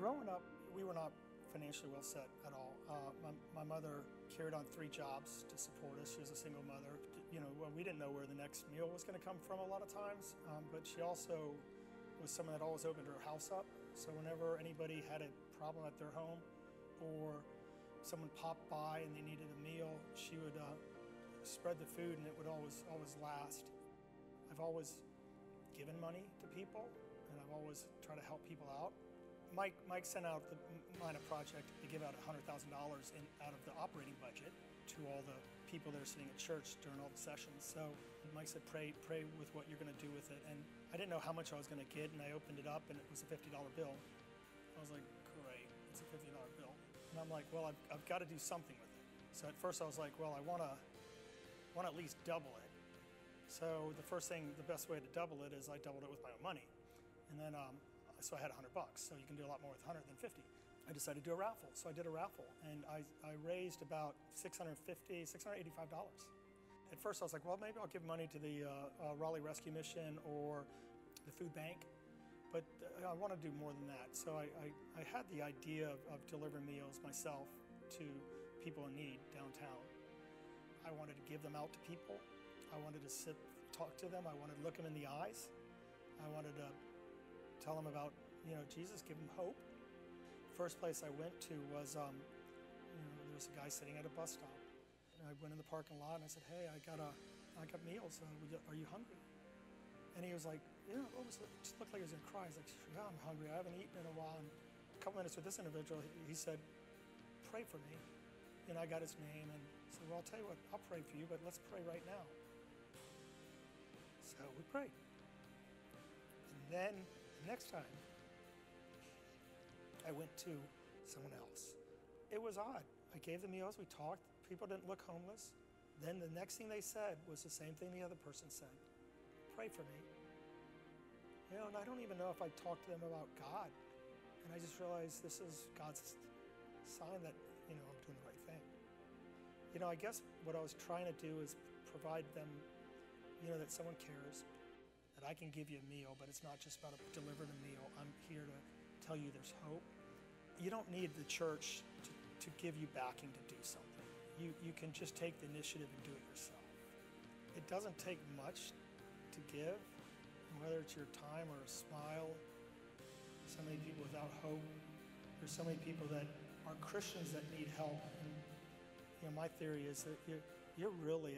Growing up, we were not financially well set at all. My mother carried on 3 jobs to support us. She was a single mother. You know, we didn't know where the next meal was going to come from a lot of times, but she also was someone that always opened her house up. So whenever anybody had a problem at their home or someone popped by and they needed a meal, she would spread the food and it would always last. I've always given money to people and I've always tried to help people out. Mike sent out the minor project to give out $100,000 out of the operating budget to all the people that are sitting at church during all the sessions. So Mike said, pray with what you're going to do with it. And I didn't know how much I was going to get, and I opened it up, and it was a $50 bill. I was like, great, it's a $50 bill. And I'm like, well, I've got to do something with it. So at first I was like, well, I want to at least double it. So the best way to double it is I doubled it with my own money. And then so I had $100, so you can do a lot more with 100 than 50. I decided to do a raffle, so I did a raffle, and I raised about $685. At first I was like, well, maybe I'll give money to the Raleigh Rescue Mission or the food bank, but I want to do more than that. So I had the idea of delivering meals myself to people in need downtown. I wanted to give them out to people. I wanted to talk to them. I wanted to look them in the eyes. I wanted to tell them about, Jesus, give them hope. First place I went to was, there was a guy sitting at a bus stop. And I went in the parking lot and I said, hey, I got meals. Are you hungry? And he was like, yeah, just looked like he was gonna cry. He's like, yeah, I'm hungry. I haven't eaten in a while. And a couple minutes with this individual, he said, pray for me. And I got his name and said, well, I'll tell you what, I'll pray for you, but let's pray right now. So we prayed. And then the next time, I went to someone else. It was odd. I gave the meals, we talked, people didn't look homeless. Then the next thing they said was the same thing the other person said. Pray for me. And I don't even know if I talked to them about God. And I just realized this is God's sign that, I'm doing the right thing. I guess what I was trying to do is provide them, that someone cares, that I can give you a meal, but it's not just about delivering a meal. I'm here to tell you there's hope. You don't need the church to give you backing to do something. You can just take the initiative and do it yourself. It doesn't take much to give, whether it's your time or a smile. So many people without hope. There's so many people that are Christians that need help. And my theory is that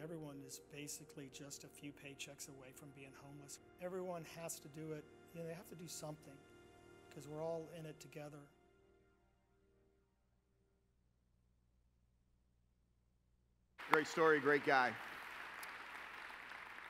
everyone is basically just a few paychecks away from being homeless. Everyone has to do it. They have to do something because we're all in it together. Great story, great guy.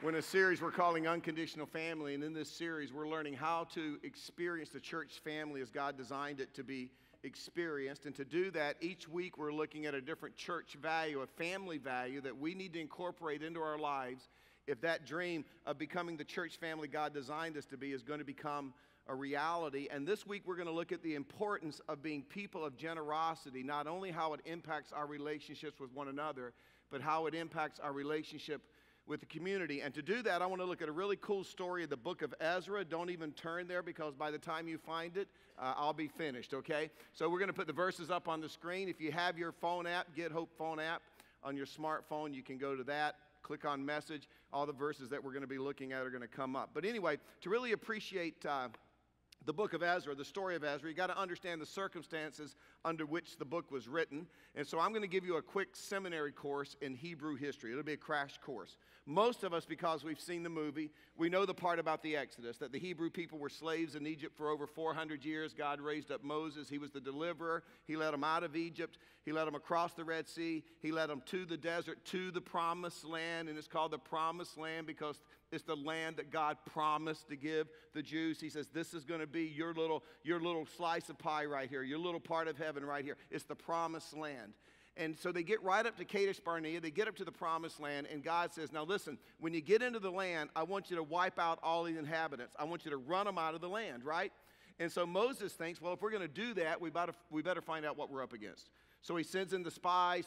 We're in a series we're calling Unconditional Family, and in this series we're learning how to experience the church family as God designed it to be experienced. And to do that, each week we're looking at a different church value, a family value that we need to incorporate into our lives if that dream of becoming the church family God designed us to be is going to become a reality. And this week we're going to look at the importance of being people of generosity, not only how it impacts our relationships with one another, but how it impacts our relationship with the community. And to do that, I want to look at a really cool story of the Book of Ezra. Don't even turn there because by the time you find it, I'll be finished, okay? So we're going to put the verses up on the screen. If you have your phone app, Get Hope phone app on your smartphone, you can go to that, click on message. All the verses that we're going to be looking at are going to come up. But anyway, to really appreciate the book of Ezra, the story of Ezra, you got to understand the circumstances under which the book was written. And so I'm going to give you a quick seminary course in Hebrew history. It'll be a crash course. Most of us, because we've seen the movie, we know the part about the Exodus, that the Hebrew people were slaves in Egypt for over 400 years. God raised up Moses. He was the deliverer. He led them out of Egypt. He led them across the Red Sea. He led them to the desert, to the promised land. And it's called the promised land because it's the land that God promised to give the Jews. He says, this is going to be your little slice of pie right here, your little part of heaven right here. It's the promised land. And so they get right up to Kadesh Barnea, they get up to the promised land, and God says, now listen, when you get into the land, I want you to wipe out all the inhabitants. I want you to run them out of the land, right? And so Moses thinks, well, if we're going to do that, we better find out what we're up against. So he sends in the spies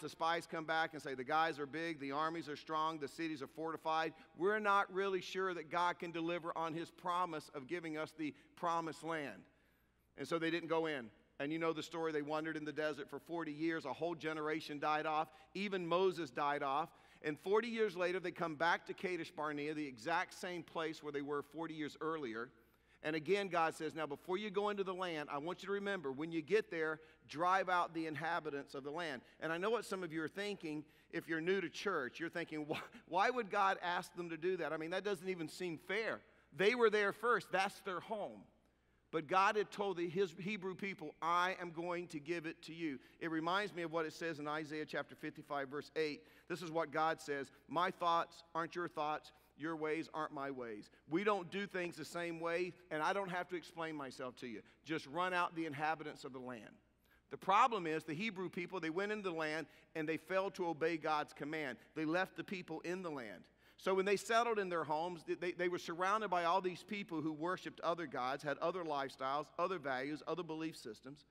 come back and say, the guys are big, the armies are strong, the cities are fortified. We're not really sure that God can deliver on his promise of giving us the promised land. And so they didn't go in. And you know the story, they wandered in the desert for 40 years. A whole generation died off. Even Moses died off. And 40 years later, they come back to Kadesh Barnea, the exact same place where they were 40 years earlier. And again, God says, now before you go into the land, I want you to remember, when you get there, drive out the inhabitants of the land. And I know what some of you are thinking. If you're new to church, you're thinking, why would God ask them to do that? I mean, that doesn't even seem fair. They were there first. That's their home. But God had told his Hebrew people, I am going to give it to you. It reminds me of what it says in Isaiah chapter 55, verse 8. This is what God says, my thoughts aren't your thoughts, your ways aren't my ways. We don't do things the same way, and I don't have to explain myself to you. Just run out the inhabitants of the land. The problem is the Hebrew people, they went into the land, and they failed to obey God's command. They left the people in the land. So when they settled in their homes, they were surrounded by all these people who worshiped other gods, had other lifestyles, other values, other belief systems.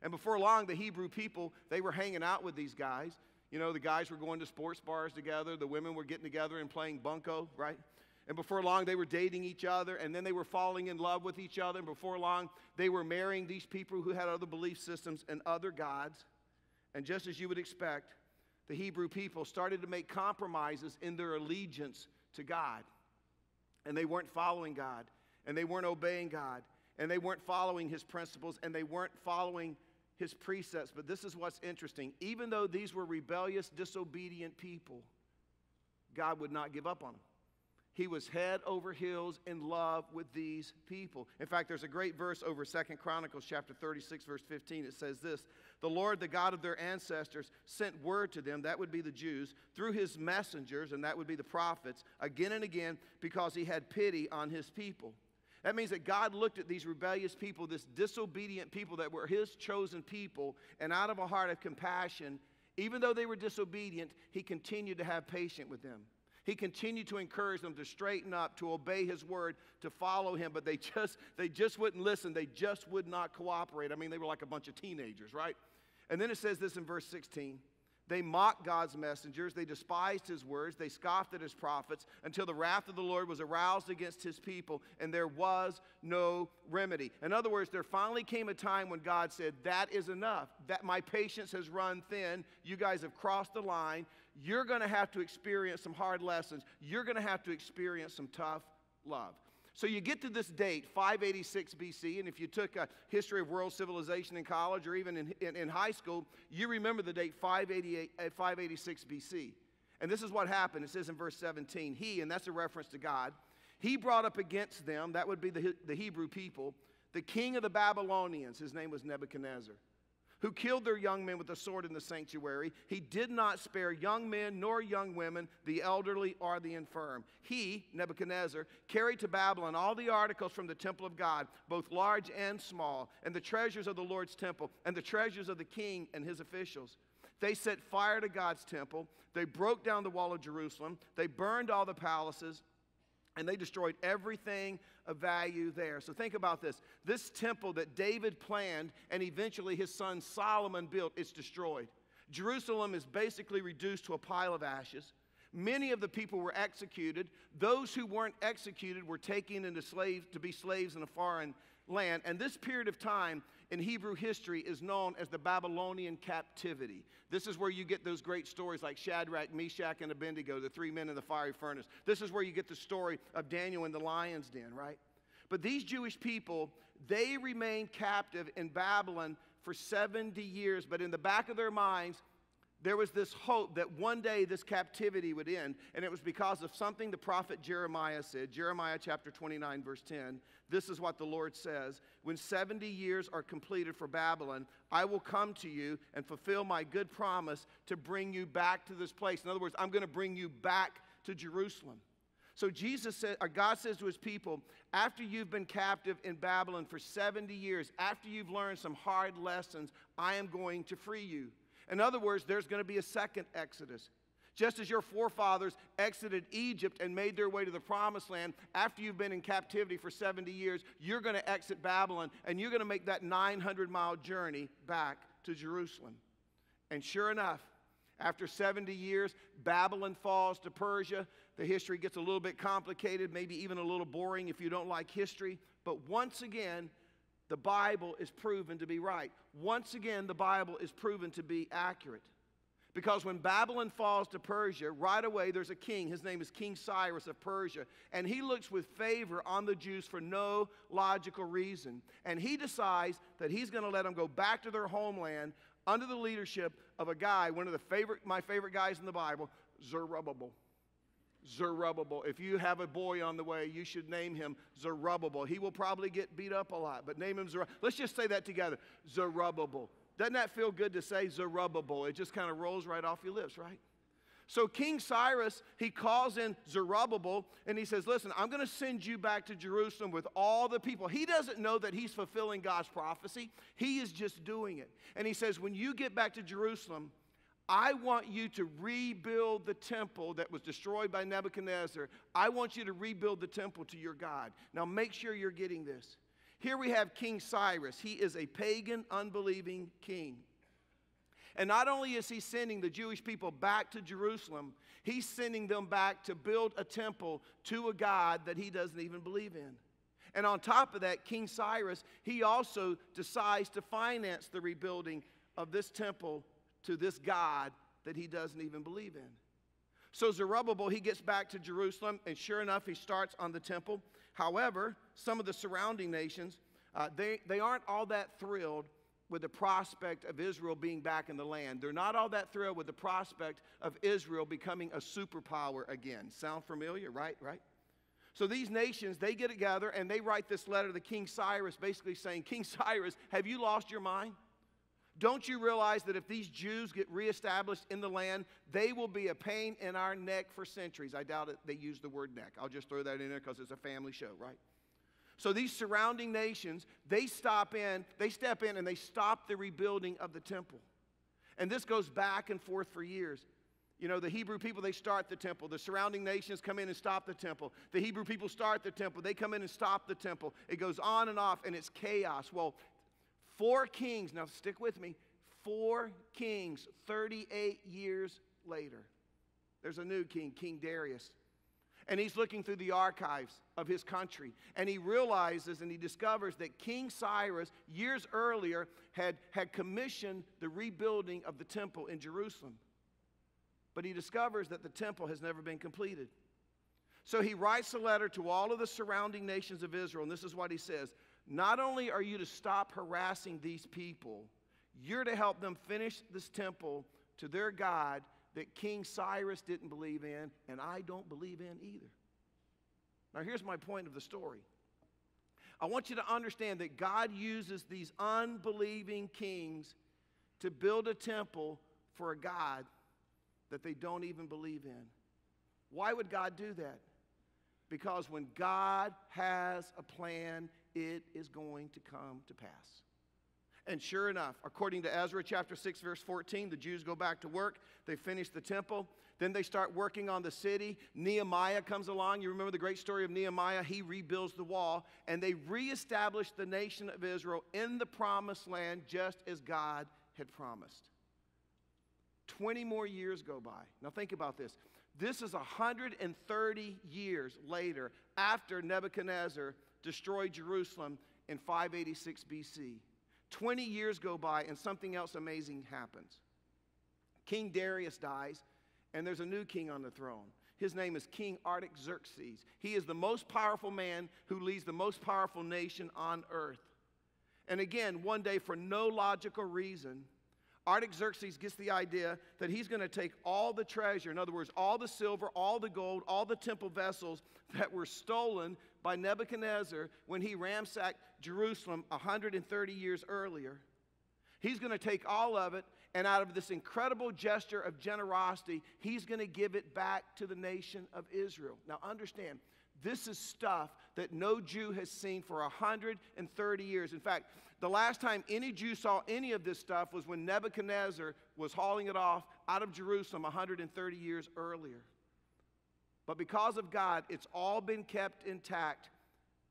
And before long, the Hebrew people, they were hanging out with these guys. You know, the guys were going to sports bars together. The women were getting together and playing bunco, right? And before long, they were dating each other, and then they were falling in love with each other. And before long, they were marrying these people who had other belief systems and other gods. And just as you would expect, the Hebrew people started to make compromises in their allegiance to God. And they weren't following God, and they weren't obeying God, and they weren't following his principles, and they weren't following his precepts. But this is what's interesting. Even though these were rebellious, disobedient people, God would not give up on them. He was head over heels in love with these people. In fact, there's a great verse over 2 Chronicles chapter 36, verse 15. It says this, the Lord, the God of their ancestors, sent word to them, that would be the Jews, through his messengers, and that would be the prophets, again and again, because he had pity on his people. That means that God looked at these rebellious people, this disobedient people that were his chosen people, and out of a heart of compassion, even though they were disobedient, he continued to have patience with them. He continued to encourage them to straighten up, to obey his word, to follow him, but they just wouldn't listen. They just would not cooperate. I mean, they were like a bunch of teenagers, right? And then it says this in verse 16. They mocked God's messengers. They despised his words. They scoffed at his prophets until the wrath of the Lord was aroused against his people, and there was no remedy. In other words, there finally came a time when God said, that is enough. That my patience has run thin. You guys have crossed the line. You're going to have to experience some hard lessons. You're going to have to experience some tough love. So you get to this date, 586 BC, and if you took a history of world civilization in college or even in high school, you remember the date 586 BC. And this is what happened. It says in verse 17, he, and that's a reference to God, he brought up against them, that would be the Hebrew people, the king of the Babylonians, his name was Nebuchadnezzar, who killed their young men with the sword in the sanctuary. He did not spare young men nor young women, the elderly or the infirm. He, Nebuchadnezzar, carried to Babylon all the articles from the temple of God, both large and small, and the treasures of the Lord's temple, and the treasures of the king and his officials. They set fire to God's temple. They broke down the wall of Jerusalem. They burned all the palaces, and they destroyed everything of value there. So think about this. This temple that David planned and eventually his son Solomon built, it's destroyed. Jerusalem is basically reduced to a pile of ashes. Many of the people were executed. Those who weren't executed were taken into to be slaves in a foreign land. And this period of time in Hebrew history is known as the Babylonian Captivity. This is where you get those great stories like Shadrach, Meshach, and Abednego, the three men in the fiery furnace. This is where you get the story of Daniel in the lion's den, right? But these Jewish people, they remained captive in Babylon for 70 years. But in the back of their minds, there was this hope that one day this captivity would end. And it was because of something the prophet Jeremiah said. Jeremiah chapter 29, verse 10. This is what the Lord says. When 70 years are completed for Babylon, I will come to you and fulfill my good promise to bring you back to this place. In other words, I'm going to bring you back to Jerusalem. So God says to his people, after you've been captive in Babylon for 70 years, after you've learned some hard lessons, I am going to free you. In other words, there's going to be a second Exodus. Just as your forefathers exited Egypt and made their way to the promised land, after you've been in captivity for 70 years, you're going to exit Babylon, and you're going to make that 900-mile journey back to Jerusalem. And sure enough, after 70 years, Babylon falls to Persia. The history gets a little bit complicated, maybe even a little boring if you don't like history. But once again, the Bible is proven to be right. Once again, the Bible is proven to be accurate. Because when Babylon falls to Persia, right away there's a king. His name is King Cyrus of Persia. And he looks with favor on the Jews for no logical reason. And he decides that he's going to let them go back to their homeland under the leadership of a guy, one of my favorite guys in the Bible, Zerubbabel. Zerubbabel. If you have a boy on the way, you should name him Zerubbabel. He will probably get beat up a lot, but name him Zerubbabel. Let's just say that together. Zerubbabel. Doesn't that feel good to say, Zerubbabel? It just kind of rolls right off your lips, right? So King Cyrus, he calls in Zerubbabel, and he says, listen, I'm going to send you back to Jerusalem with all the people. He doesn't know that he's fulfilling God's prophecy. He is just doing it. And he says, when you get back to Jerusalem, I want you to rebuild the temple that was destroyed by Nebuchadnezzar. I want you to rebuild the temple to your God. Now make sure you're getting this. Here we have King Cyrus. He is a pagan, unbelieving king. And not only is he sending the Jewish people back to Jerusalem, he's sending them back to build a temple to a God that he doesn't even believe in. And on top of that, King Cyrus, he also decides to finance the rebuilding of this temple to this God that he doesn't even believe in. So Zerubbabel, he gets back to Jerusalem, and sure enough, he starts on the temple. However, some of the surrounding nations, they aren't all that thrilled with the prospect of Israel being back in the land. They're not all that thrilled with the prospect of Israel becoming a superpower again. Sound familiar, right? So these nations, they get together and they write this letter to King Cyrus, basically saying, King Cyrus, have you lost your mind? Don't you realize that if these Jews get reestablished in the land, they will be a pain in our neck for centuries? I doubt it they use the word neck. I'll just throw that in there because it's a family show, right? So these surrounding nations, they step in and they stop the rebuilding of the temple. And this goes back and forth for years. You know, the Hebrew people, they start the temple. The surrounding nations come in and stop the temple. The Hebrew people start the temple. They come in and stop the temple. It goes on and off, and it's chaos. Well, 4 kings, now stick with me, 4 kings, 38 years later, there's a new king, King Darius. And he's looking through the archives of his country, and he realizes and he discovers that King Cyrus, years earlier, had commissioned the rebuilding of the temple in Jerusalem. But he discovers that the temple has never been completed. So he writes a letter to all of the surrounding nations of Israel, and this is what he says. Not only are you to stop harassing these people, you're to help them finish this temple to their God that King Cyrus didn't believe in, and I don't believe in either. Now here's my point of the story. I want you to understand that God uses these unbelieving kings to build a temple for a God that they don't even believe in. Why would God do that? Because when God has a plan, it is going to come to pass. And sure enough, according to Ezra chapter 6, verse 14, the Jews go back to work. They finish the temple. Then they start working on the city. Nehemiah comes along. You remember the great story of Nehemiah. He rebuilds the wall. And they reestablish the nation of Israel in the promised land just as God had promised. 20 more years go by. Now think about this. This is 130 years later after Nebuchadnezzar destroyed Jerusalem in 586 BC. 20 years go by and something else amazing happens. King Darius dies and there's a new king on the throne. His name is King Artaxerxes. He is the most powerful man who leads the most powerful nation on earth. And again, one day for no logical reason, Artaxerxes gets the idea that he's going to take all the treasure, in other words, all the silver, all the gold, all the temple vessels that were stolen by Nebuchadnezzar when he ransacked Jerusalem 130 years earlier. He's going to take all of it, and out of this incredible gesture of generosity, he's going to give it back to the nation of Israel. Now understand, this is stuff that no Jew has seen for 130 years. In fact, the last time any Jew saw any of this stuff was when Nebuchadnezzar was hauling it off out of Jerusalem 130 years earlier. But because of God, it's all been kept intact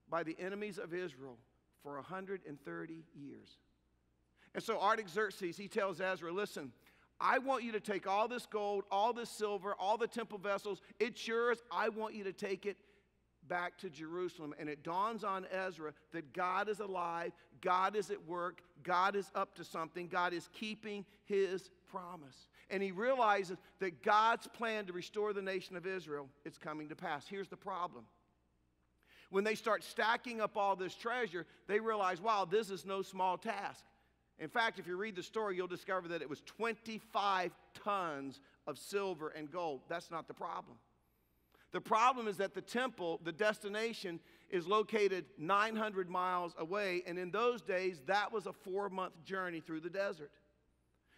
by the enemies of Israel for 130 years. And so Artaxerxes, he tells Ezra, listen, I want you to take all this gold, all this silver, all the temple vessels. It's yours. I want you to take it back to Jerusalem. And it dawns on Ezra that God is alive, God is at work, God is up to something, God is keeping his promise. And he realizes that God's plan to restore the nation of Israel is coming to pass. Here's the problem. When they start stacking up all this treasure, they realize, wow, this is no small task. In fact, if you read the story, you'll discover that it was 25 tons of silver and gold. That's not the problem. The problem is that the temple, the destination, is located 900 miles away, and in those days, that was a 4-month journey through the desert.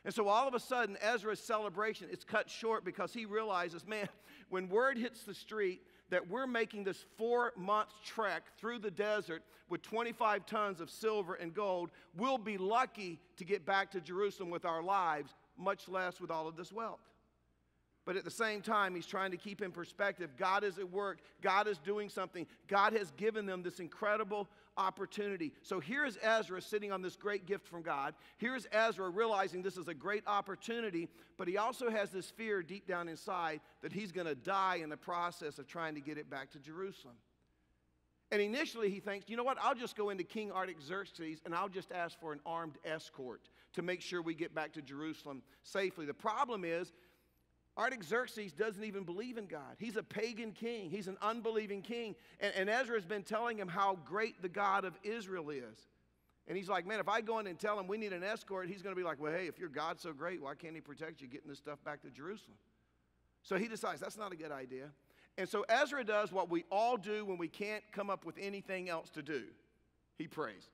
And so all of a sudden, Ezra's celebration is cut short because he realizes, man, when word hits the street that we're making this 4-month trek through the desert with 25 tons of silver and gold, we'll be lucky to get back to Jerusalem with our lives, much less with all of this wealth. But at the same time, he's trying to keep in perspective. God is at work. God is doing something. God has given them this incredible opportunity. So here's Ezra sitting on this great gift from God. Here's Ezra realizing this is a great opportunity, but he also has this fear deep down inside that he's going to die in the process of trying to get it back to Jerusalem. And initially he thinks, you know what, I'll just go into King Artaxerxes and I'll just ask for an armed escort to make sure we get back to Jerusalem safely. The problem is, Artaxerxes doesn't even believe in God. He's a pagan king. He's an unbelieving king. And Ezra has been telling him how great the God of Israel is. And he's like, man, if I go in and tell him we need an escort, he's going to be like, well, hey, if your God's so great, why can't he protect you getting this stuff back to Jerusalem? So he decides that's not a good idea. And so Ezra does what we all do when we can't come up with anything else to do. He prays.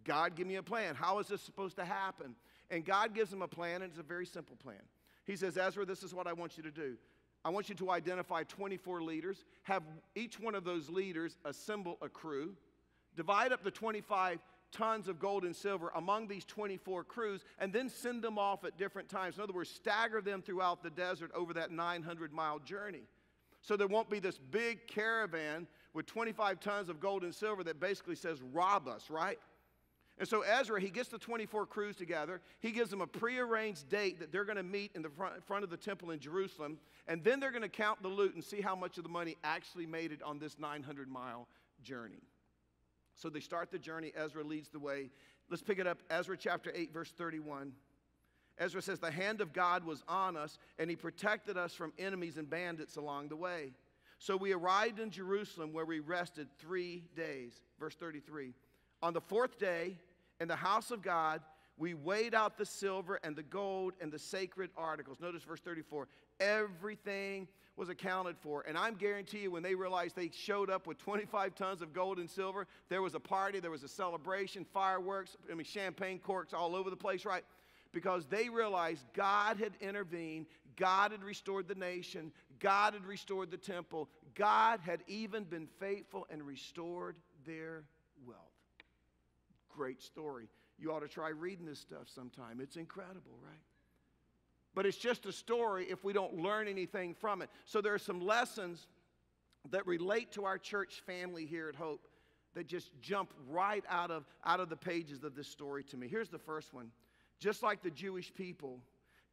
God, give me a plan. How is this supposed to happen? And God gives him a plan, and it's a very simple plan. He says, Ezra, this is what I want you to do. I want you to identify 24 leaders, have each one of those leaders assemble a crew, divide up the 25 tons of gold and silver among these 24 crews, and then send them off at different times. In other words, stagger them throughout the desert over that 900-mile journey. So there won't be this big caravan with 25 tons of gold and silver that basically says, rob us, right? And so Ezra, he gets the 24 crews together. He gives them a prearranged date that they're going to meet in the front of the temple in Jerusalem. And then they're going to count the loot and see how much of the money actually made it on this 900-mile journey. So they start the journey. Ezra leads the way. Let's pick it up. Ezra chapter 8, verse 31. Ezra says, the hand of God was on us, and he protected us from enemies and bandits along the way. So we arrived in Jerusalem, where we rested 3 days. Verse 33. On the 4th day, in the house of God, we weighed out the silver and the gold and the sacred articles. Notice verse 34. Everything was accounted for. And I'm guarantee you, when they realized they showed up with 25 tons of gold and silver, there was a party, there was a celebration, fireworks, champagne corks all over the place, right? Because they realized God had intervened, God had restored the nation, God had restored the temple, God had even been faithful and restored their wealth. Great story. You ought to try reading this stuff sometime. It's incredible, right? But it's just a story if we don't learn anything from it. So there are some lessons that relate to our church family here at Hope that just jump right out of the pages of this story to me. Here's the first one. Just like the Jewish people,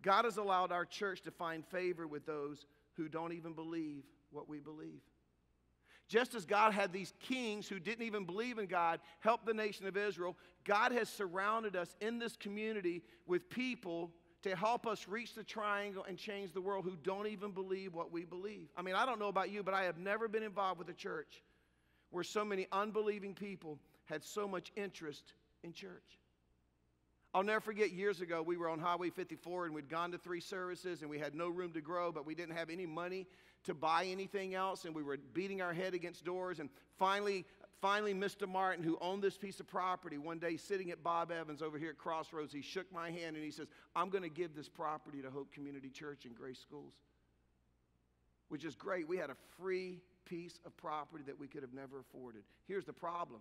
God has allowed our church to find favor with those who don't even believe what we believe. Just as God had these kings who didn't even believe in God help the nation of Israel, God has surrounded us in this community with people to help us reach the triangle and change the world who don't even believe what we believe. I mean, I don't know about you, but I have never been involved with a church where so many unbelieving people had so much interest in church. I'll never forget, years ago, we were on Highway 54 and we'd gone to 3 services and we had no room to grow, but we didn't have any money to buy anything else, and we were beating our head against doors. And finally, Mr. Martin, who owned this piece of property, one day sitting at Bob Evans over here at Crossroads, he shook my hand and he says, I'm going to give this property to Hope Community Church and Grace Schools, which is great. We had a free piece of property that we could have never afforded. Here's the problem.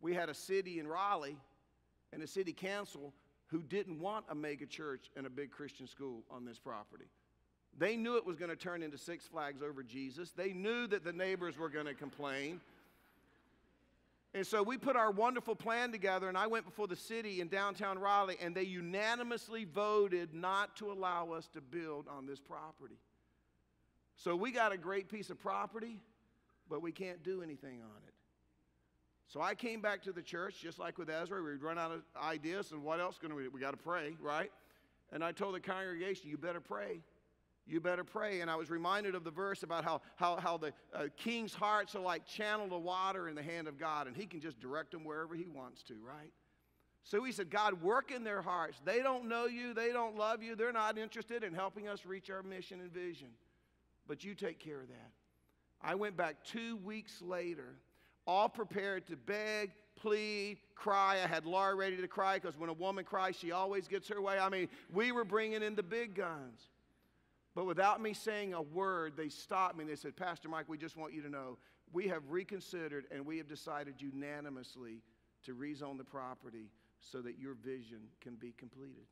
We had a city in Raleigh and a city council who didn't want a mega church and a big Christian school on this property. They knew it was going to turn into Six Flags Over Jesus. They knew that the neighbors were going to complain. And so we put our wonderful plan together, and I went before the city in downtown Raleigh, and they unanimously voted not to allow us to build on this property. So we got a great piece of property, but we can't do anything on it. So I came back to the church, just like with Ezra. We'd run out of ideas, and what else we got to pray, right? And I told the congregation, you better pray. You better pray. And I was reminded of the verse about how the king's hearts are like channel of water in the hand of God, and he can just direct them wherever he wants to, right? So we said, God, work in their hearts. They don't know you. They don't love you. They're not interested in helping us reach our mission and vision. But you take care of that. I went back 2 weeks later, all prepared to beg, plead, cry. I had Laura ready to cry because when a woman cries, she always gets her way. I mean, we were bringing in the big guns. But without me saying a word, they stopped me and they said, Pastor Mike, we just want you to know, we have reconsidered and we have decided unanimously to rezone the property so that your vision can be completed.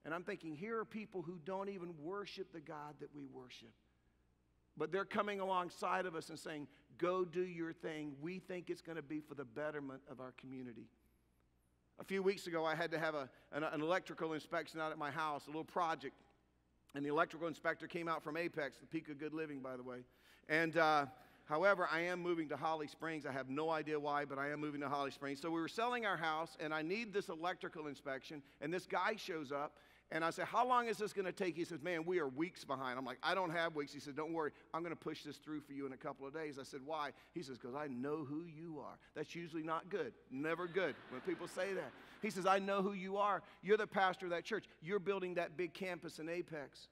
And I'm thinking, here are people who don't even worship the God that we worship. But they're coming alongside of us and saying, go do your thing. We think it's going to be for the betterment of our community. A few weeks ago, I had to have an electrical inspection out at my house, a little project. And the electrical inspector came out from Apex, the peak of good living, by the way. And however, I am moving to Holly Springs. I have no idea why, but I am moving to Holly Springs. So we were selling our house, and I need this electrical inspection. And this guy shows up. And I said, how long is this going to take? He says, man, we are weeks behind. I'm like, I don't have weeks. He said, don't worry. I'm going to push this through for you in a couple of days. I said, why? He says, because I know who you are. That's usually not good. Never good when people say that. He says, I know who you are. You're the pastor of that church. You're building that big campus in Apex.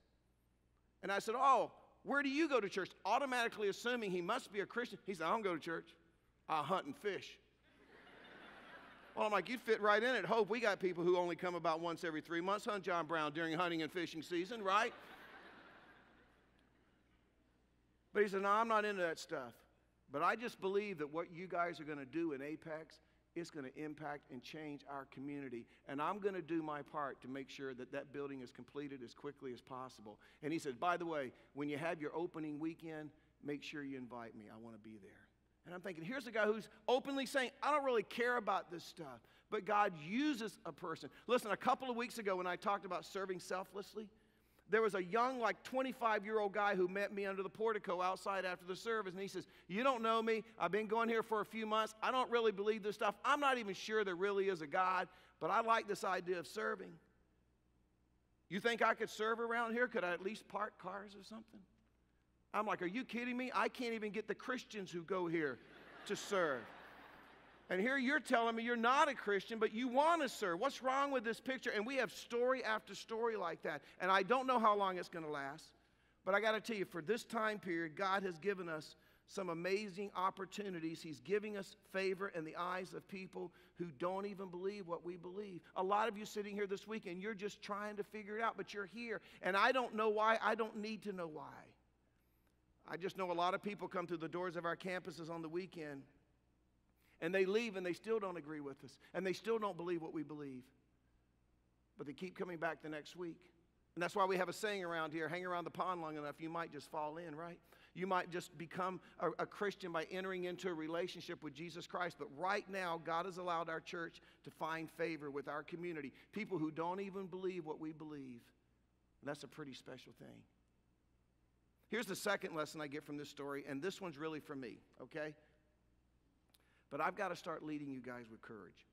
And I said, oh, where do you go to church? Automatically assuming he must be a Christian. He said, I don't go to church. I hunt and fish. Well, I'm like, you'd fit right in at Hope. We got people who only come about once every 3 months. Hunt John Brown during hunting and fishing season, right? But he said, no, I'm not into that stuff. But I just believe that what you guys are going to do in Apex is going to impact and change our community. And I'm going to do my part to make sure that that building is completed as quickly as possible. And he said, by the way, when you have your opening weekend, make sure you invite me. I want to be there. And I'm thinking, here's a guy who's openly saying, I don't really care about this stuff. But God uses a person. Listen, a couple of weeks ago when I talked about serving selflessly, there was a young, like 25-year-old guy who met me under the portico outside after the service. And he says, you don't know me. I've been going here for a few months. I don't really believe this stuff. I'm not even sure there really is a God. But I like this idea of serving. You think I could serve around here? Could I at least park cars or something? I'm like, are you kidding me? I can't even get the Christians who go here to serve. And here you're telling me you're not a Christian, but you want to serve. What's wrong with this picture? And we have story after story like that. And I don't know how long it's going to last. But I got to tell you, for this time period, God has given us some amazing opportunities. He's giving us favor in the eyes of people who don't even believe what we believe. A lot of you sitting here this weekend, you're just trying to figure it out, but you're here. And I don't know why. I don't need to know why. I just know a lot of people come through the doors of our campuses on the weekend, and they leave and they still don't agree with us, and they still don't believe what we believe. But they keep coming back the next week. And that's why we have a saying around here, hang around the pond long enough, you might just fall in, right? You might just become a Christian by entering into a relationship with Jesus Christ. But right now, God has allowed our church to find favor with our community. People who don't even believe what we believe. And that's a pretty special thing. Here's the second lesson I get from this story, and this one's really for me, okay? But I've got to start leading you guys with courage.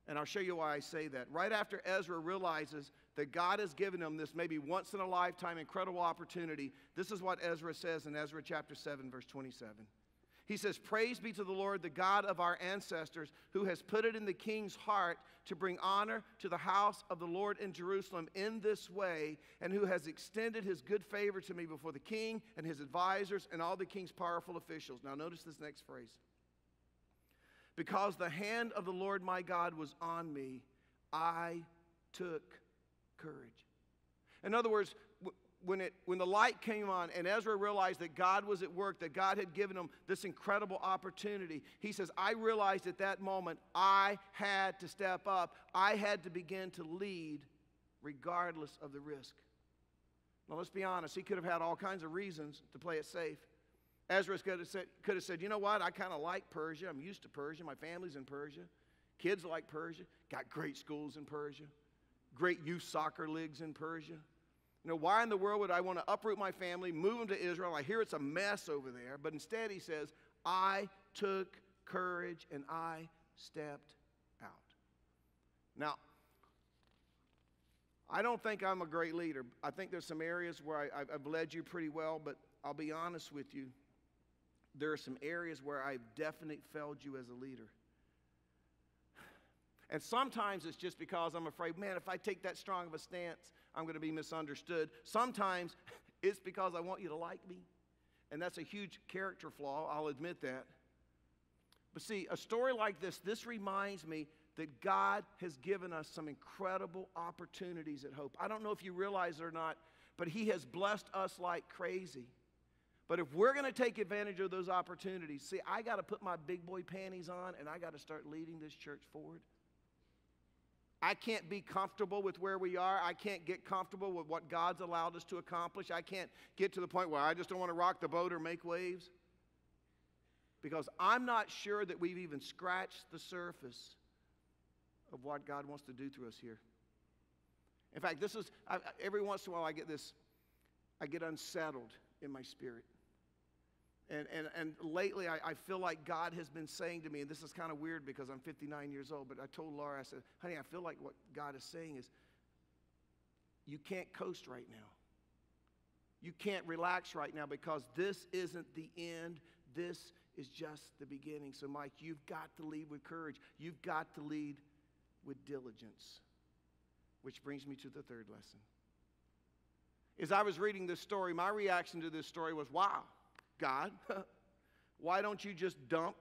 And I'll show you why I say that. Right after Ezra realizes that God has given him this maybe once-in-a-lifetime incredible opportunity, this is what Ezra says in Ezra chapter 7, verse 27. He says, praise be to the Lord, the God of our ancestors, who has put it in the king's heart to bring honor to the house of the Lord in Jerusalem in this way, and who has extended his good favor to me before the king and his advisors and all the king's powerful officials. Now notice this next phrase. Because the hand of the Lord my God was on me, I took courage. In other words, when the light came on and Ezra realized that God was at work, that God had given him this incredible opportunity, he says, I realized at that moment I had to step up. I had to begin to lead regardless of the risk. Now let's be honest, he could have had all kinds of reasons to play it safe. Ezra could have said, you know what, I kind of like Persia. I'm used to Persia. My family's in Persia. Kids like Persia. Got great schools in Persia. Great youth soccer leagues in Persia. You know, why in the world would I want to uproot my family, move them to Israel? I hear it's a mess over there. But instead he says, I took courage and I stepped out. Now, I don't think I'm a great leader. I think there's some areas where I've led you pretty well, but I'll be honest with you. There are some areas where I've definitely failed you as a leader. And sometimes it's just because I'm afraid, man, if I take that strong of a stance, I'm going to be misunderstood. Sometimes it's because I want you to like me. And that's a huge character flaw, I'll admit that. But see, a story like this reminds me that God has given us some incredible opportunities at Hope. I don't know if you realize it or not, but He has blessed us like crazy. But if we're going to take advantage of those opportunities, see, I got to put my big boy panties on and I got to start leading this church forward. I can't be comfortable with where we are. I can't get comfortable with what God's allowed us to accomplish. I can't get to the point where I just don't want to rock the boat or make waves. Because I'm not sure that we've even scratched the surface of what God wants to do through us here. In fact, every once in a while I get unsettled in my spirit. And lately I feel like God has been saying to me, and this is kind of weird because I'm 59 years old, but I told Laura, I said, honey, I feel like what God is saying is, you can't coast right now. You can't relax right now because this isn't the end. This is just the beginning. So Mike, you've got to lead with courage. You've got to lead with diligence. Which brings me to the third lesson. As I was reading this story, my reaction to this story was, wow, God, why don't you just dump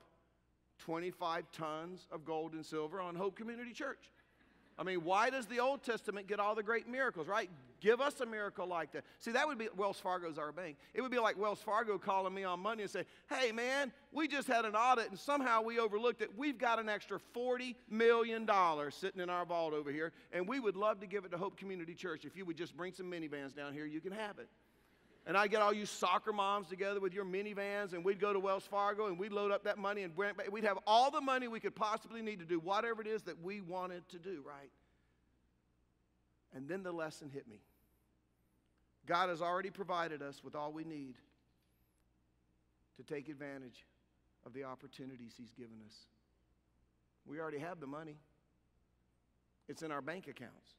25 tons of gold and silver on Hope Community Church? I mean, why does the Old Testament get all the great miracles, right? Give us a miracle like that. See, that would be, Wells Fargo's our bank. It would be like Wells Fargo calling me on Monday and say, hey, man, we just had an audit and somehow we overlooked it. We've got an extra $40 million sitting in our vault over here, and we would love to give it to Hope Community Church. If you would just bring some minivans down here, you can have it. And I'd get all you soccer moms together with your minivans, and we'd go to Wells Fargo, and we'd load up that money, and we'd have all the money we could possibly need to do whatever it is that we wanted to do, right? And then the lesson hit me. God has already provided us with all we need to take advantage of the opportunities He's given us. We already have the money. It's in our bank accounts.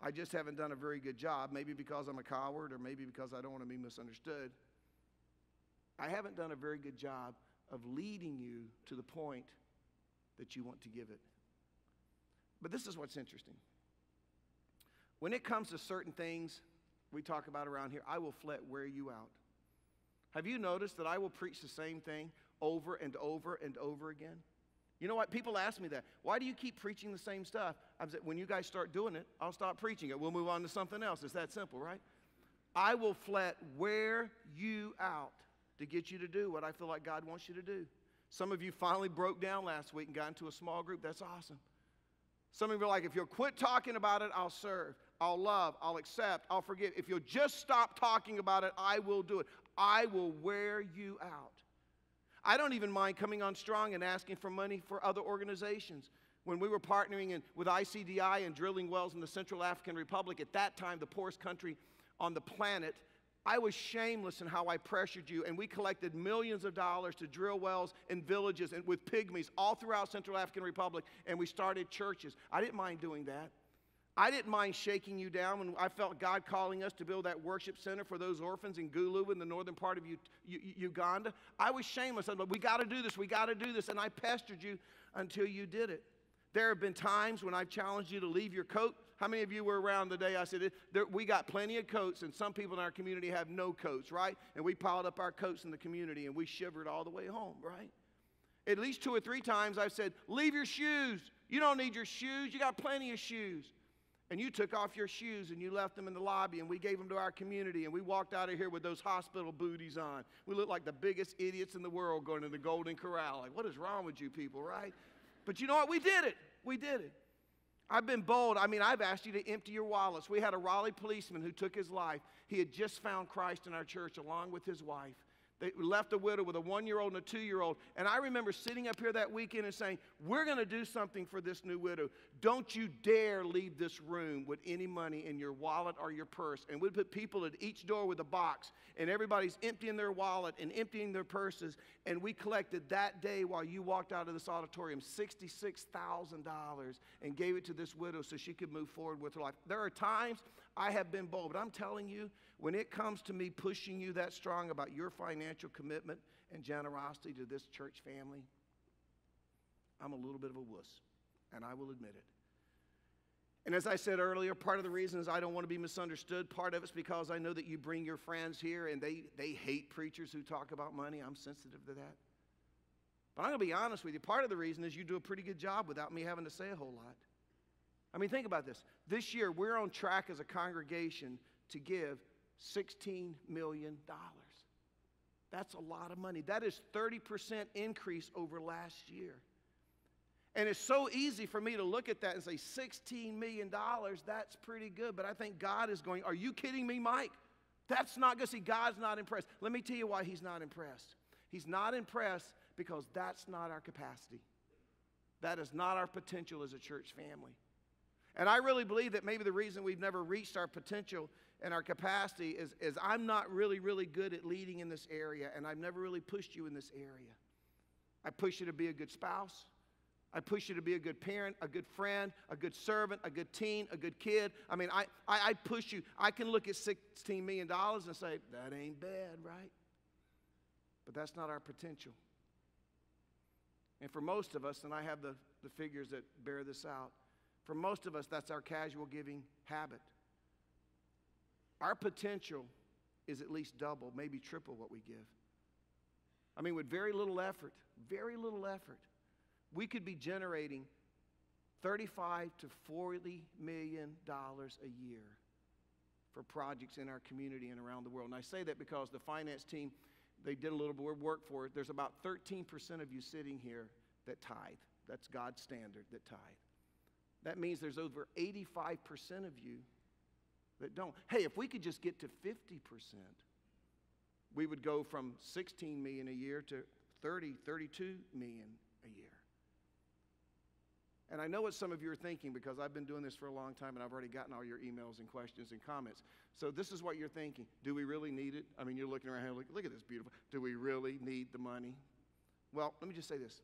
I just haven't done a very good job, maybe because I'm a coward or maybe because I don't want to be misunderstood. I haven't done a very good job of leading you to the point that you want to give it. But this is what's interesting. When it comes to certain things we talk about around here, I will flat wear you out. Have you noticed that I will preach the same thing over and over and over again? You know what? People ask me that. Why do you keep preaching the same stuff? I said, when you guys start doing it, I'll stop preaching it. We'll move on to something else. It's that simple, right? I will flat wear you out to get you to do what I feel like God wants you to do. Some of you finally broke down last week and got into a small group. That's awesome. Some of you are like, if you'll quit talking about it, I'll serve, I'll love, I'll accept, I'll forgive. If you'll just stop talking about it, I will do it. I will wear you out. I don't even mind coming on strong and asking for money for other organizations. When we were partnering with ICDI and drilling wells in the Central African Republic, at that time, the poorest country on the planet, I was shameless in how I pressured you, and we collected millions of dollars to drill wells in villages and with pygmies all throughout Central African Republic, and we started churches. I didn't mind doing that. I didn't mind shaking you down when I felt God calling us to build that worship center for those orphans in Gulu in the northern part of Uganda. I was shameless. I said, we got to do this, we got to do this, and I pestered you until you did it. There have been times when I've challenged you to leave your coat. How many of you were around the day I said, we got plenty of coats, and some people in our community have no coats, right? And we piled up our coats in the community, and we shivered all the way home, right? At least 2 or 3 times I've said, leave your shoes. You don't need your shoes. You got plenty of shoes. And you took off your shoes and you left them in the lobby, and we gave them to our community, and we walked out of here with those hospital booties on. We looked like the biggest idiots in the world going to the Golden Corral. Like, what is wrong with you people, right? But you know what? We did it. We did it. I've been bold. I mean, I've asked you to empty your wallets. We had a Raleigh policeman who took his life. He had just found Christ in our church along with his wife. They left a widow with a 1-year-old and a 2-year-old. And I remember sitting up here that weekend and saying, we're going to do something for this new widow. Don't you dare leave this room with any money in your wallet or your purse. And we'd put people at each door with a box, and everybody's emptying their wallet and emptying their purses. And we collected that day while you walked out of this auditorium $66,000 and gave it to this widow so she could move forward with her life. There are times I have been bold, but I'm telling you, when it comes to me pushing you that strong about your financial commitment and generosity to this church family, I'm a little bit of a wuss, and I will admit it. And as I said earlier, part of the reason is I don't want to be misunderstood. Part of it's because I know that you bring your friends here, and they hate preachers who talk about money. I'm sensitive to that. But I'm going to be honest with you. Part of the reason is you do a pretty good job without me having to say a whole lot. I mean, think about this. This year, we're on track as a congregation to give $16 million. That's a lot of money. That is 30% increase over last year. And it's so easy for me to look at that and say, $16 million, that's pretty good. But I think God is going, are you kidding me, Mike? That's not good. See, God's not impressed. Let me tell you why he's not impressed. He's not impressed because that's not our capacity. That is not our potential as a church family. And I really believe that maybe the reason we've never reached our potential and our capacity is I'm not really good at leading in this area, and I've never really pushed you in this area. I push you to be a good spouse. I push you to be a good parent, a good friend, a good servant, a good teen, a good kid. I mean, I push you. I can look at $16 million and say, that ain't bad, right? But that's not our potential. And for most of us, and I have the figures that bear this out, for most of us, that's our casual giving habit. Our potential is at least double, maybe triple what we give. I mean, with very little effort, we could be generating $35 to $40 million a year for projects in our community and around the world. And I say that because the finance team, they did a little bit of work for it. There's about 13% of you sitting here that tithe. That's God's standard, that tithe. That means there's over 85% of you that don't. Hey, if we could just get to 50%, we would go from $16 million a year to $32 million a year. And I know what some of you are thinking because I've been doing this for a long time and I've already gotten all your emails and questions and comments. So this is what you're thinking. Do we really need it? I mean, you're looking around here, look at this beautiful. Do we really need the money? Well, let me just say this.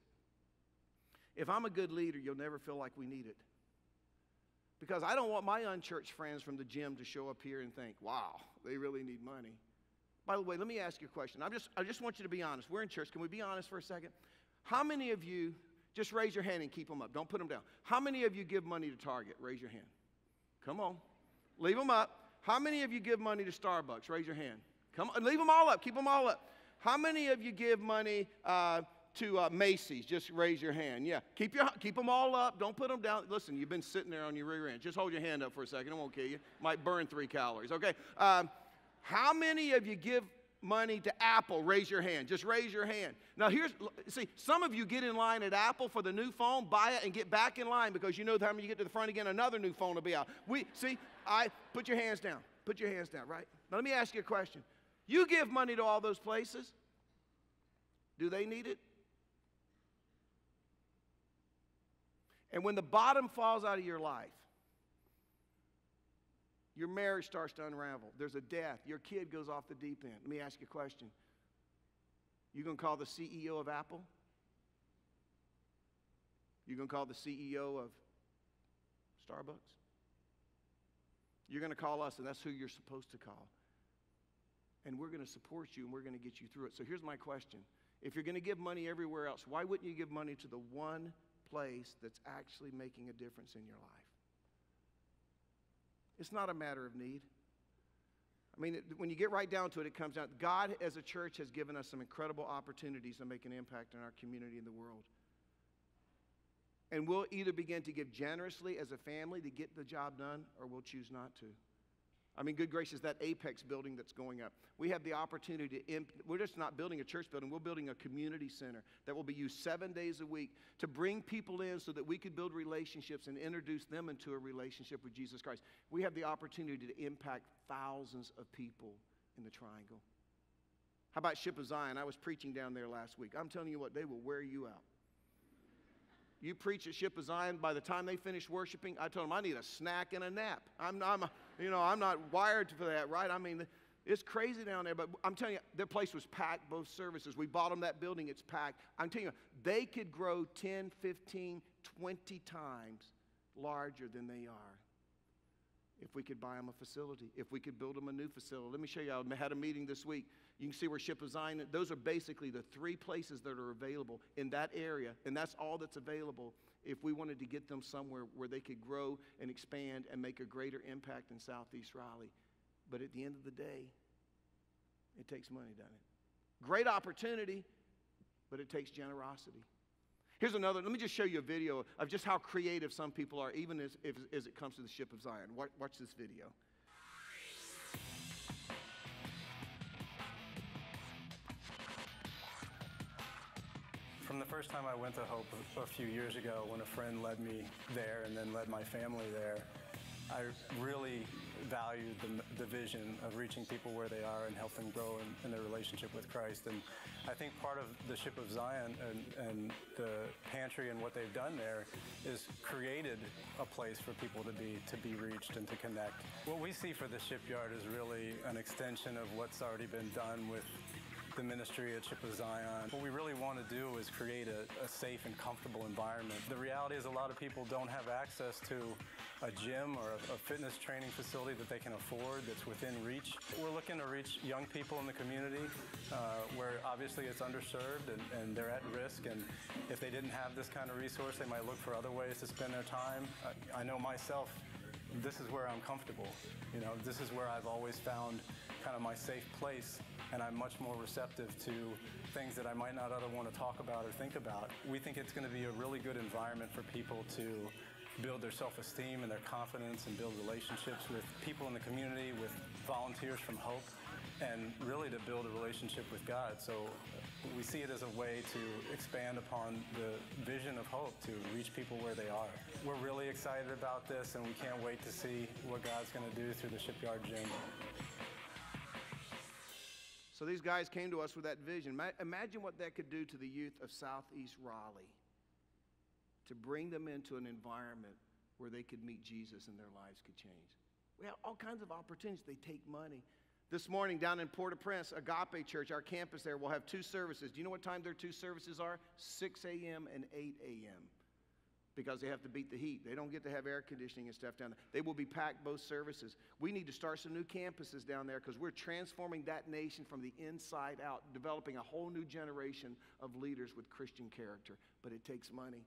If I'm a good leader, you'll never feel like we need it. Because I don't want my unchurched friends from the gym to show up here and think, wow, they really need money. By the way, let me ask you a question. I just want you to be honest. We're in church. Can we be honest for a second? How many of you, just raise your hand and keep them up. Don't put them down. How many of you give money to Target? Raise your hand. Come on. Leave them up. How many of you give money to Starbucks? Raise your hand. Come on. Leave them all up. Keep them all up. How many of you give money to Macy's? Just raise your hand. Yeah. Keep them all up. Don't put them down. Listen, you've been sitting there on your rear end. Just hold your hand up for a second. It won't kill you. Might burn 3 calories. Okay. How many of you give money to Apple? Raise your hand. Just raise your hand. Now see, some of you get in line at Apple for the new phone, buy it, and get back in line because you know the time you get to the front again, another new phone will be out. Put your hands down. Put your hands down, right? Now let me ask you a question. You give money to all those places. Do they need it? And when the bottom falls out of your life, your marriage starts to unravel. There's a death. Your kid goes off the deep end. Let me ask you a question. You going to call the CEO of Apple? You going to call the CEO of Starbucks? You're going to call us, and that's who you're supposed to call. And we're going to support you, and we're going to get you through it. So here's my question. If you're going to give money everywhere else, why wouldn't you give money to the one place that's actually making a difference in your life? It's not a matter of need. I mean, when you get right down to it, it comes down. God, as a church, has given us some incredible opportunities to make an impact in our community and the world. And we'll either begin to give generously as a family to get the job done, or we'll choose not to. I mean, good gracious, that Apex building that's going up. We have the opportunity we're just not building a church building, we're building a community center that will be used 7 days a week to bring people in so that we could build relationships and introduce them into a relationship with Jesus Christ. We have the opportunity to impact thousands of people in the Triangle. How about Ship of Zion? I was preaching down there last week. I'm telling you what, they will wear you out. You preach at Ship of Zion, by the time they finish worshiping, I told them I need a snack and a nap. I'm not wired for that, right? I mean, it's crazy down there, but I'm telling you, their place was packed, both services. We bought them that building, it's packed. I'm telling you, they could grow 10, 15, 20 times larger than they are if we could buy them a facility, if we could build them a new facility. Let me show you, I had a meeting this week. You can see where Ship of Zion, those are basically the 3 places that are available in that area, and that's all that's available if we wanted to get them somewhere where they could grow and expand and make a greater impact in Southeast Raleigh. But at the end of the day, it takes money, doesn't it? Great opportunity, but it takes generosity. Here's another, let me just show you a video of just how creative some people are, even as it comes to the Ship of Zion. Watch this video. From the first time I went to Hope a few years ago, when a friend led me there and then led my family there, I really valued the vision of reaching people where they are and help them grow in their relationship with Christ. And I think part of the Ship of Zion and the pantry and what they've done there is created a place for people to be reached and to connect. What we see for the Shipyard is really an extension of what's already been done with the ministry at Ship of Zion. What we really want to do is create a safe and comfortable environment. The reality is a lot of people don't have access to a gym or a fitness training facility that they can afford that's within reach. We're looking to reach young people in the community where obviously it's underserved and they're at risk, and if they didn't have this kind of resource, they might look for other ways to spend their time. I know myself, this is where I'm comfortable. You know, this is where I've always found kind of my safe place, and I'm much more receptive to things that I might not otherwise want to talk about or think about. We think it's going to be a really good environment for people to build their self-esteem and their confidence and build relationships with people in the community, with volunteers from Hope, and really to build a relationship with God. So we see it as a way to expand upon the vision of Hope, to reach people where they are. We're really excited about this, and we can't wait to see what God's going to do through the Shipyard Gym. So these guys came to us with that vision. Imagine what that could do to the youth of Southeast Raleigh, to bring them into an environment where they could meet Jesus and their lives could change. We have all kinds of opportunities. They take money. This morning down in Port-au-Prince, Agape Church, our campus there, will have 2 services. Do you know what time their 2 services are? 6 a.m. and 8 a.m. because they have to beat the heat. They don't get to have air conditioning and stuff down there. They will be packed both services. We need to start some new campuses down there because we're transforming that nation from the inside out, developing a whole new generation of leaders with Christian character, but it takes money.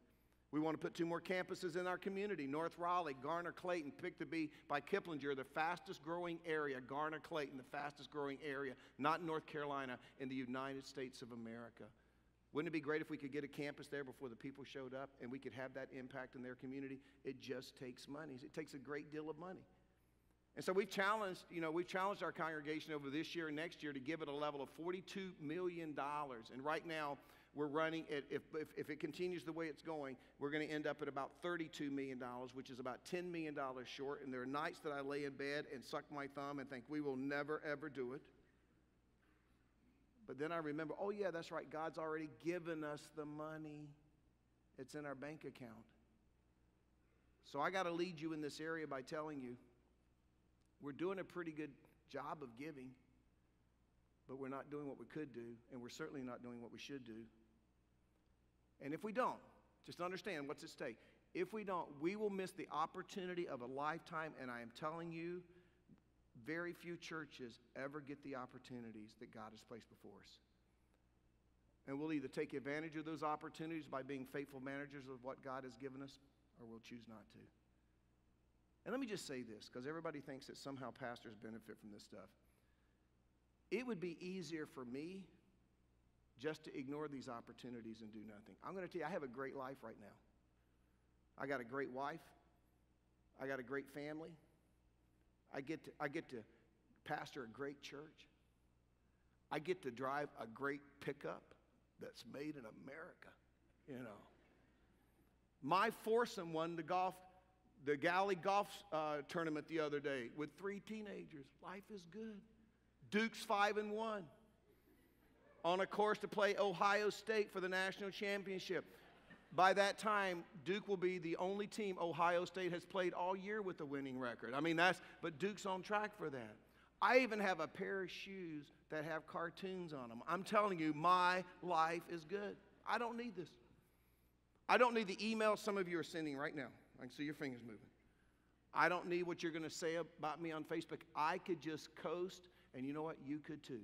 We want to put 2 more campuses in our community, North Raleigh, Garner-Clayton, picked to be by Kiplinger, the fastest growing area, Garner-Clayton, the fastest growing area, not North Carolina, in the United States of America. Wouldn't it be great if we could get a campus there before the people showed up and we could have that impact in their community? It just takes money. It takes a great deal of money. And so we've challenged our congregation over this year and next year to give it a level of $42 million. And right now, we're running at, if it continues the way it's going, we're going to end up at about $32 million, which is about $10 million short. And there are nights that I lay in bed and suck my thumb and think we will never, ever do it. But then I remember, oh yeah, that's right, God's already given us the money. It's in our bank account. So I got to lead you in this area by telling you, we're doing a pretty good job of giving, but we're not doing what we could do, and we're certainly not doing what we should do. And if we don't, just understand what's at stake. If we don't, we will miss the opportunity of a lifetime, and I am telling you, very few churches ever get the opportunities that God has placed before us. And we'll either take advantage of those opportunities by being faithful managers of what God has given us, or we'll choose not to. And let me just say this, because everybody thinks that somehow pastors benefit from this stuff. It would be easier for me just to ignore these opportunities and do nothing. I'm going to tell you, I have a great life right now. I got a great wife. I got a great family. I get to pastor a great church. I get to drive a great pickup that's made in America, you know. My foursome won the Galley golf tournament the other day with 3 teenagers. Life is good. Duke's 5-1. on a course to play Ohio State for the national championship. By that time, Duke will be the only team Ohio State has played all year with a winning record. I mean, but Duke's on track for that. I even have a pair of shoes that have cartoons on them. I'm telling you, my life is good. I don't need this. I don't need the email some of you are sending right now. I can see your fingers moving. I don't need what you're going to say about me on Facebook. I could just coast, and you know what? You could too.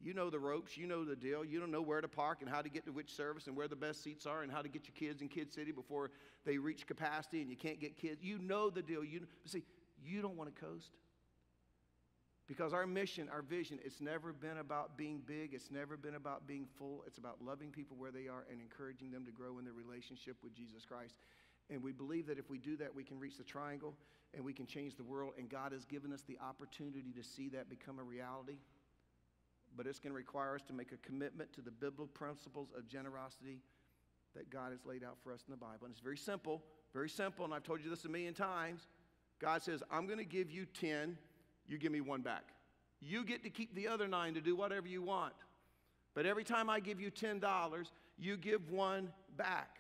You know the ropes. You know the deal. You don't know where to park and how to get to which service and where the best seats are and how to get your kids in Kid City before they reach capacity and you can't get kids. You know the deal. See, you don't want to coast. Because our mission, our vision, it's never been about being big. It's never been about being full. It's about loving people where they are and encouraging them to grow in their relationship with Jesus Christ. And we believe that if we do that, we can reach the triangle and we can change the world. And God has given us the opportunity to see that become a reality. But it's going to require us to make a commitment to the biblical principles of generosity that God has laid out for us in the Bible. And it's very simple, and I've told you this a million times. God says, I'm going to give you 10, you give me 1 back. You get to keep the other 9 to do whatever you want. But every time I give you $10, you give 1 back.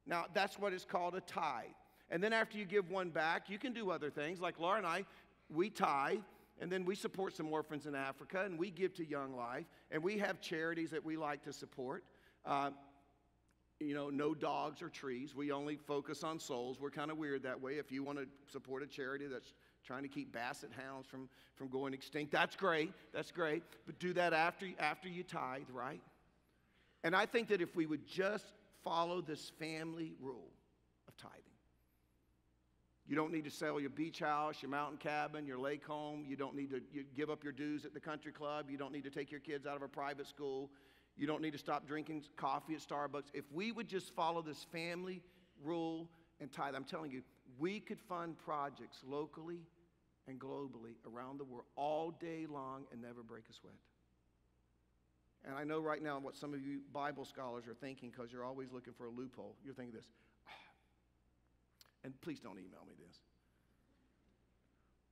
Now, that's what is called a tithe. And then after you give 1 back, you can do other things. Like Laura and I, we tithe. And then we support some orphans in Africa, and we give to Young Life, and we have charities that we like to support. No dogs or trees. We only focus on souls. We're kind of weird that way. If you want to support a charity that's trying to keep basset hounds from going extinct, that's great. That's great. But do that after you tithe, right? And I think that if we would just follow this family rule of tithing, you don't need to sell your beach house, your mountain cabin, your lake home. You don't need to give up your dues at the country club. You don't need to take your kids out of a private school. You don't need to stop drinking coffee at Starbucks. If we would just follow this family rule and tithe, I'm telling you, we could fund projects locally and globally around the world all day long and never break a sweat. And I know right now what some of you Bible scholars are thinking, because you're always looking for a loophole. You're thinking this. And please don't email me this.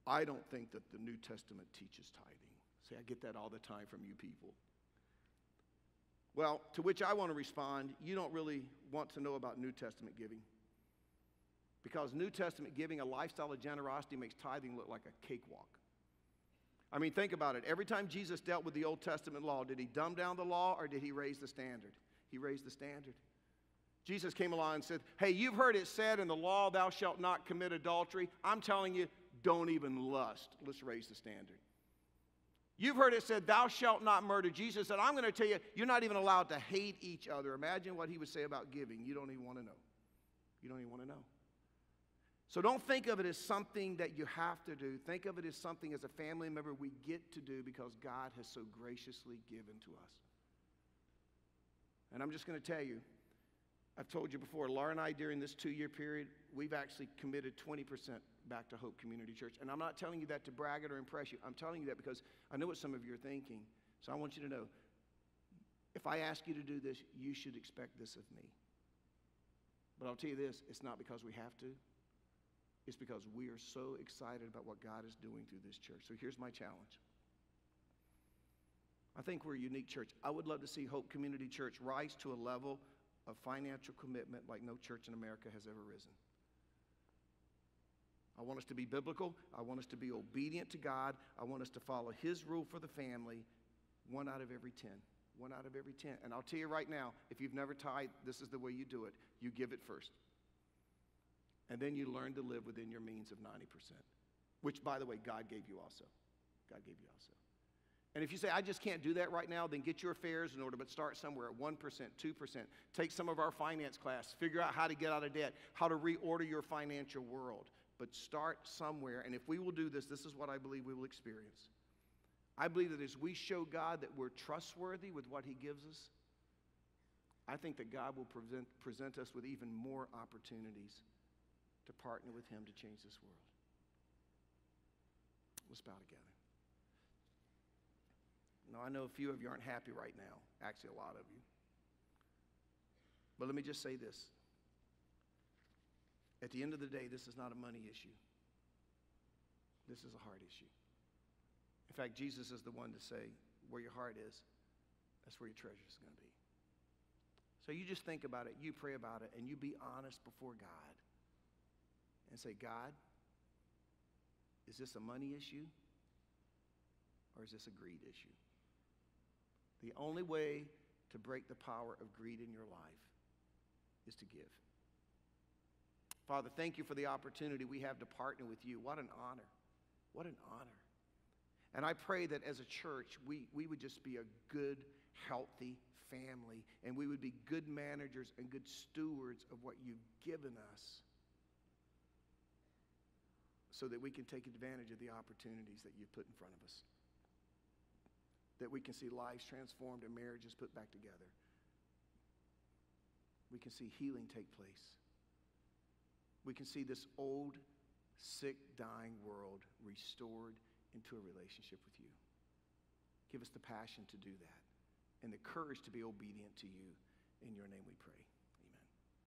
I don't think that the New Testament teaches tithing. See, I get that all the time from you people. Well, to which I want to respond, you don't really want to know about New Testament giving. Because New Testament giving, a lifestyle of generosity, makes tithing look like a cakewalk. I mean, think about it. Every time Jesus dealt with the Old Testament law, did he dumb down the law or did he raise the standard? He raised the standard. Jesus came along and said, hey, you've heard it said in the law, thou shalt not commit adultery. I'm telling you, don't even lust. Let's raise the standard. You've heard it said, thou shalt not murder. Jesus said, I'm going to tell you, you're not even allowed to hate each other. Imagine what he would say about giving. You don't even want to know. You don't even want to know. So don't think of it as something that you have to do. Think of it as something as a family member we get to do because God has so graciously given to us. And I'm just going to tell you, I've told you before, Laura and I, during this 2-year period, we've actually committed 20% back to Hope Community Church. And I'm not telling you that to brag it or impress you. I'm telling you that because I know what some of you are thinking. So I want you to know, if I ask you to do this, you should expect this of me. But I'll tell you this, it's not because we have to. It's because we are so excited about what God is doing through this church. So here's my challenge. I think we're a unique church. I would love to see Hope Community Church rise to a level of financial commitment like no church in America has ever risen. I want us to be biblical. I want us to be obedient to God. I want us to follow his rule for the family, 1 out of every 10. 1 out of every 10. And I'll tell you right now, if you've never tithed, this is the way you do it. You give it first. And then you learn to live within your means of 90%, which, by the way, God gave you also. God gave you also. And if you say, I just can't do that right now, then get your affairs in order, but start somewhere at 1%, 2%. Take some of our finance class. Figure out how to get out of debt, how to reorder your financial world. But start somewhere, and if we will do this, this is what I believe we will experience. I believe that as we show God that we're trustworthy with what he gives us, I think that God will present us with even more opportunities to partner with him to change this world. Let's bow together. Now, I know a few of you aren't happy right now. Actually, a lot of you. But let me just say this. At the end of the day, this is not a money issue. This is a heart issue. In fact, Jesus is the one to say, where your heart is, that's where your treasure is going to be. So you just think about it, you pray about it, and you be honest before God and say, God, is this a money issue or is this a greed issue? The only way to break the power of greed in your life is to give. Father, thank you for the opportunity we have to partner with you. What an honor. What an honor. And I pray that as a church, we would just be a good, healthy family, and we would be good managers and good stewards of what you've given us so that we can take advantage of the opportunities that you've put in front of us. That we can see lives transformed and marriages put back together. We can see healing take place. We can see this old, sick, dying world restored into a relationship with you. Give us the passion to do that and the courage to be obedient to you. In your name we pray.